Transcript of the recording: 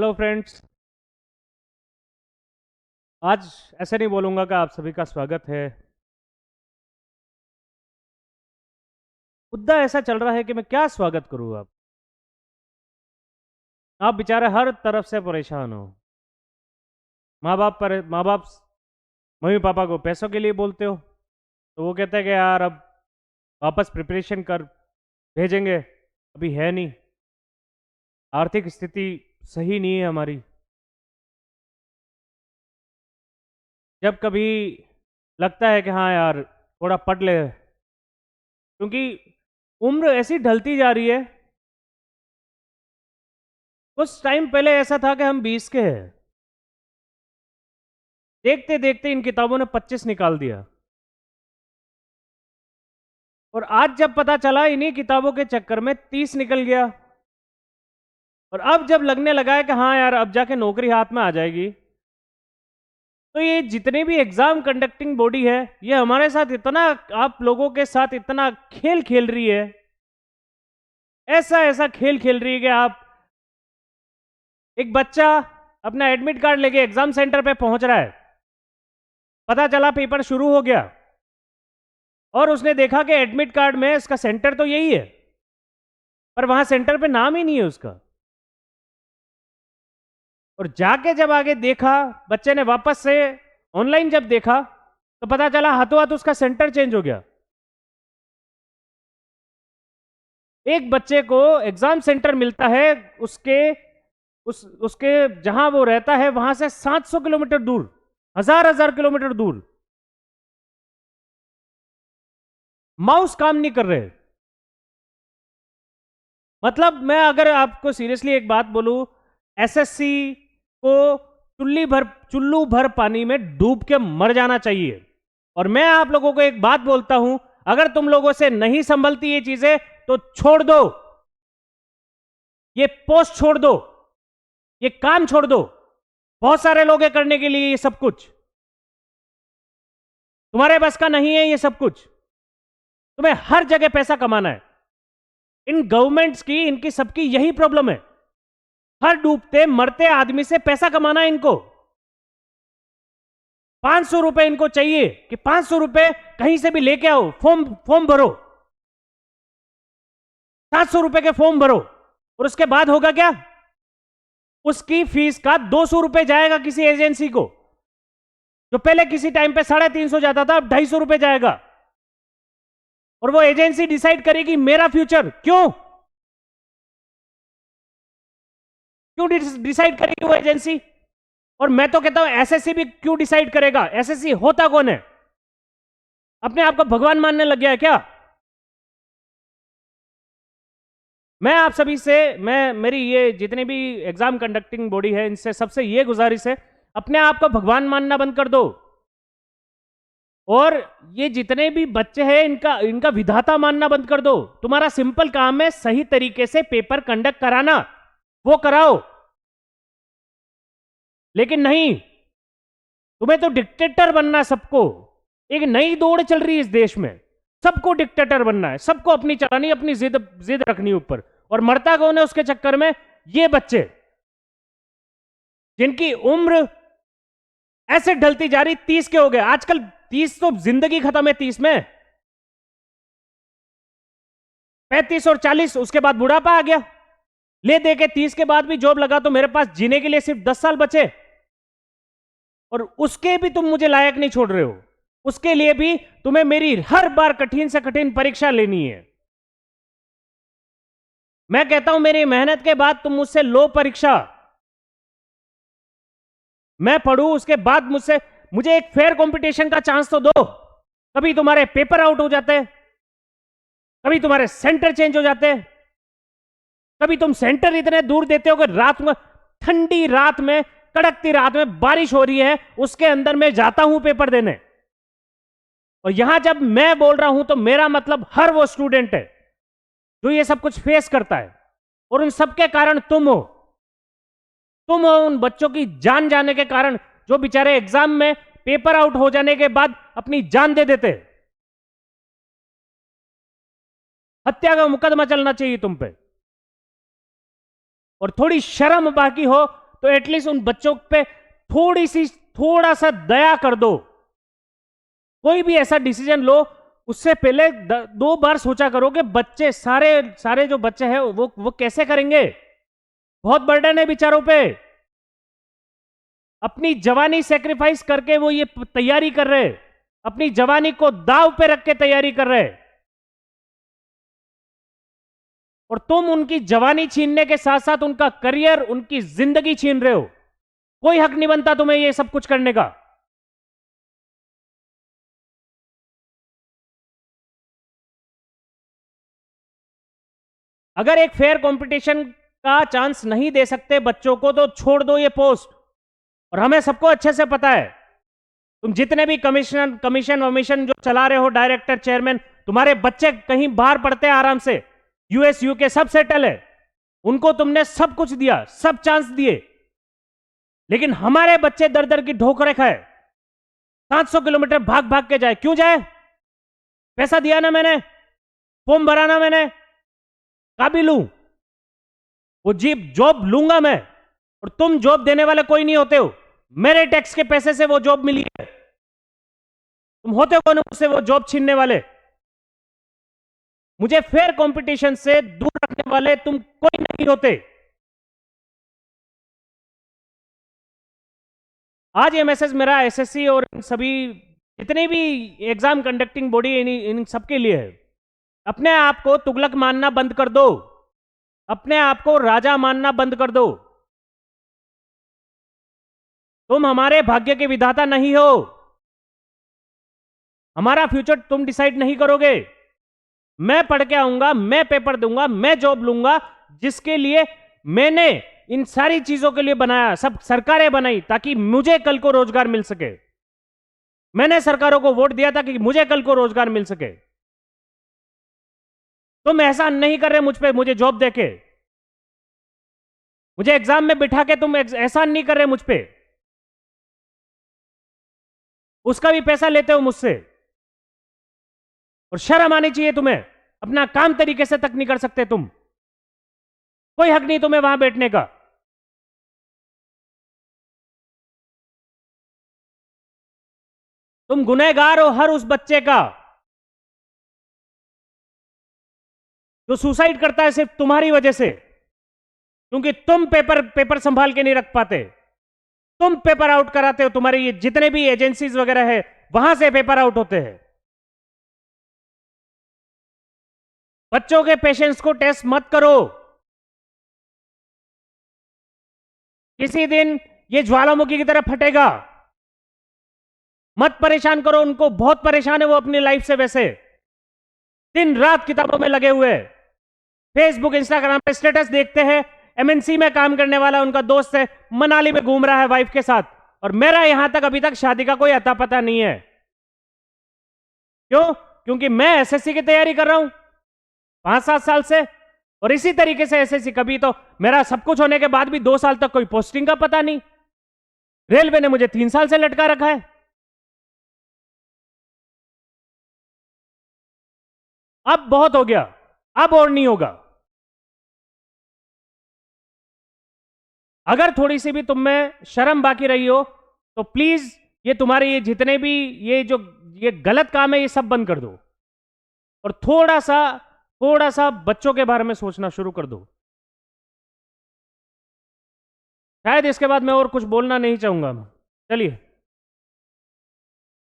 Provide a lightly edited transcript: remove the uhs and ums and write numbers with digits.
Hello friends. आज ऐसे नहीं बोलूंगा कि आप सभी का स्वागत है। मुद्दा ऐसा चल रहा है कि मैं क्या स्वागत करूं। आप बेचारे हर तरफ से परेशान हो। माँ बाप मम्मी पापा को पैसों के लिए बोलते हो तो वो कहते हैं कि यार अब वापस प्रिपरेशन कर, भेजेंगे, अभी है नहीं, आर्थिक स्थिति सही नहीं है हमारी। जब कभी लगता है कि हाँ यार थोड़ा पढ़ ले, क्योंकि उम्र ऐसी ढलती जा रही है। कुछ टाइम पहले ऐसा था कि हम 20 के हैं, देखते देखते इन किताबों ने 25 निकाल दिया। और आज जब पता चला इन्हीं किताबों के चक्कर में 30 निकल गया। और अब जब लगने लगा है कि हाँ यार अब जाके नौकरी हाथ में आ जाएगी, तो ये जितने भी एग्जाम कंडक्टिंग बॉडी है ये हमारे साथ इतना, आप लोगों के साथ इतना खेल खेल रही है, ऐसा ऐसा खेल खेल रही है कि आप, एक बच्चा अपना एडमिट कार्ड लेके एग्जाम सेंटर पे पहुंच रहा है, पता चला पेपर शुरू हो गया और उसने देखा कि एडमिट कार्ड में इसका सेंटर तो यही है, पर वहां सेंटर पे नाम ही नहीं है उसका। और जाके जब आगे देखा, बच्चे ने वापस से ऑनलाइन जब देखा तो पता चला हाथों हाथ उसका सेंटर चेंज हो गया। एक बच्चे को एग्जाम सेंटर मिलता है उसके उसके जहां वो रहता है वहां से 700 किलोमीटर दूर, हजार हजार किलोमीटर दूर। माउस काम नहीं कर रहे। मतलब मैं अगर आपको सीरियसली एक बात बोलूं, एसएससी को चुल्लू भर पानी में डूब के मर जाना चाहिए। और मैं आप लोगों को एक बात बोलता हूं, अगर तुम लोगों से नहीं संभलती ये चीजें तो छोड़ दो, ये पोस्ट छोड़ दो, ये काम छोड़ दो। बहुत सारे लोग हैं करने के लिए ये सब कुछ, तुम्हारे बस का नहीं है ये सब कुछ। तुम्हें हर जगह पैसा कमाना है। इन गवर्नमेंट्स की, इनकी सबकी यही प्रॉब्लम है, हर डूबते मरते आदमी से पैसा कमाना है इनको। 500 रुपए इनको चाहिए कि 500 रुपए कहीं से भी लेके आओ, फॉर्म फॉर्म भरो, 700 रुपए के फॉर्म भरो, और उसके बाद होगा क्या, उसकी फीस का 200 रुपए जाएगा किसी एजेंसी को, जो पहले किसी टाइम पे 350 जाता था, अब 250 रुपए जाएगा। और वो एजेंसी डिसाइड करेगी मेरा फ्यूचर। क्यों क्यों डिसाइड करेगी वो एजेंसी? और मैं तो कहता हूं एसएससी भी क्यों डिसाइड करेगा? एसएससी होता कौन है? अपने आप को भगवान मानने लग गया है क्या? मैं आप सभी से, मैं मेरी ये जितनी भी एग्जाम कंडक्टिंग बॉडी है इनसे सबसे ये गुजारिश है, अपने आप को भगवान मानना बंद कर दो। और ये जितने भी बच्चे हैं इनका इनका विधाता मानना बंद कर दो। तुम्हारा सिंपल काम है सही तरीके से पेपर कंडक्ट कराना, वो कराओ। लेकिन नहीं, तुम्हें तो डिक्टेटर बनना है सबको। एक नई दौड़ चल रही है इस देश में, सबको डिक्टेटर बनना है, सबको अपनी चलानी, अपनी जिद जिद रखनी ऊपर। और मरता कौन है उसके चक्कर में? ये बच्चे जिनकी उम्र ऐसे ढलती जा रही, 30 के हो गए आजकल। 30 तो जिंदगी खत्म है 30 में। 35 और 40 उसके बाद बुढ़ापा आ गया। ले दे के 30 के बाद भी जॉब लगा तो मेरे पास जीने के लिए सिर्फ 10 साल बचे, और उसके भी तुम मुझे लायक नहीं छोड़ रहे हो। उसके लिए भी तुम्हें मेरी हर बार कठिन से कठिन परीक्षा लेनी है। मैं कहता हूं मेरी मेहनत के बाद तुम मुझसे लो परीक्षा, मैं पढ़ूं उसके बाद मुझसे, मुझे एक फेयर कंपटीशन का चांस तो दो। कभी तुम्हारे पेपर आउट हो जाते, कभी तुम्हारे सेंटर चेंज हो जाते, कभी तुम सेंटर इतने दूर देते हो कि रात में, ठंडी रात में, कड़कती रात में, बारिश हो रही है, उसके अंदर मैं जाता हूं पेपर देने। और यहां जब मैं बोल रहा हूं तो मेरा मतलब हर वो स्टूडेंट है जो ये सब कुछ फेस करता है। और उन सबके कारण तुम हो। तुम हो उन बच्चों की जान जाने के कारण, जो बेचारे एग्जाम में पेपर आउट हो जाने के बाद अपनी जान दे देते। हत्या का मुकदमा चलना चाहिए तुम पे। और थोड़ी शर्म बाकी हो तो एटलीस्ट उन बच्चों पे थोड़ा सा दया कर दो। कोई भी ऐसा डिसीजन लो उससे पहले 2 बार सोचा करो कि बच्चे सारे जो बच्चे हैं वो कैसे करेंगे। बहुत बर्डन है बेचारों पे, अपनी जवानी सेक्रीफाइस करके वो ये तैयारी कर रहे, अपनी जवानी को दांव पे रख के तैयारी कर रहे, और तुम उनकी जवानी छीनने के साथ साथ उनका करियर, उनकी जिंदगी छीन रहे हो। कोई हक नहीं बनता तुम्हें ये सब कुछ करने का। अगर एक फेयर कंपटीशन का चांस नहीं दे सकते बच्चों को तो छोड़ दो ये पोस्ट। और हमें सबको अच्छे से पता है, तुम जितने भी कमीशन वमीशन जो चला रहे हो, डायरेक्टर, चेयरमैन, तुम्हारे बच्चे कहीं बाहर पढ़ते हैं आराम से, यूएस यूके सब सेटल है, उनको तुमने सब कुछ दिया, सब चांस दिए, लेकिन हमारे बच्चे दर दर की ठोकरें खाए, 700 किलोमीटर भाग भाग के जाए। क्यों जाए? पैसा दिया ना मैंने, फॉर्म भरा ना मैंने, काबिल हूं, वो जीप जॉब लूंगा मैं। और तुम जॉब देने वाले कोई नहीं होते हो, मेरे टैक्स के पैसे से वो जॉब मिली है। तुम होते हो कौन मुझसे वो जॉब छीनने वाले? मुझे फेयर कंपटीशन से दूर रखने वाले तुम कोई नहीं होते। आज ये मैसेज मेरा एसएससी और सभी जितने भी एग्जाम कंडक्टिंग बॉडी इन सबके लिए है। अपने आप को तुगलक मानना बंद कर दो, अपने आप को राजा मानना बंद कर दो। तुम हमारे भाग्य के विधाता नहीं हो, हमारा फ्यूचर तुम डिसाइड नहीं करोगे। मैं पढ़ के आऊंगा, मैं पेपर दूंगा, मैं जॉब लूंगा, जिसके लिए मैंने इन सारी चीजों के लिए बनाया, सब सरकारें बनाई ताकि मुझे कल को रोजगार मिल सके। मैंने सरकारों को वोट दिया ताकि मुझे कल को रोजगार मिल सके। तुम एहसान नहीं कर रहे मुझ पे, मुझे जॉब देके, मुझे एग्जाम में बिठा के तुम एहसान नहीं कर रहे मुझ पे, उसका भी पैसा लेते हो मुझसे। और शर्म आनी चाहिए तुम्हें, अपना काम तरीके से तक नहीं कर सकते तुम, कोई हक नहीं तुम्हें वहां बैठने का। तुम गुनहगार हो हर उस बच्चे का जो सुसाइड करता है सिर्फ तुम्हारी वजह से, क्योंकि तुम पेपर संभाल के नहीं रख पाते, तुम पेपर आउट कराते हो। तुम्हारे ये जितने भी एजेंसीज वगैरह है वहां से पेपर आउट होते हैं। बच्चों के पेशेंस को टेस्ट मत करो। किसी दिन ये ज्वालामुखी की तरह फटेगा, मत परेशान करो उनको, बहुत परेशान है वो अपनी लाइफ से। वैसे दिन रात किताबों में लगे हुए, फेसबुक इंस्टाग्राम पे स्टेटस देखते हैं। एमएनसी में काम करने वाला उनका दोस्त है, मनाली में घूम रहा है वाइफ के साथ, और मेरा यहां तक अभी तक शादी का कोई अता पता नहीं है। क्यों? क्योंकि मैं एसएससी की तैयारी कर रहा हूं 5-7 साल से, और इसी तरीके से एसएससी, कभी तो मेरा सब कुछ होने के बाद भी 2 साल तक कोई पोस्टिंग का पता नहीं। रेलवे ने मुझे 3 साल से लटका रखा है। अब बहुत हो गया, अब और नहीं होगा। अगर थोड़ी सी भी तुम में शर्म बाकी रही हो तो प्लीज ये तुम्हारे ये जितने भी ये गलत काम है ये सब बंद कर दो, और थोड़ा सा बच्चों के बारे में सोचना शुरू कर दो। शायद इसके बाद मैं और कुछ बोलना नहीं चाहूंगा। चलिए।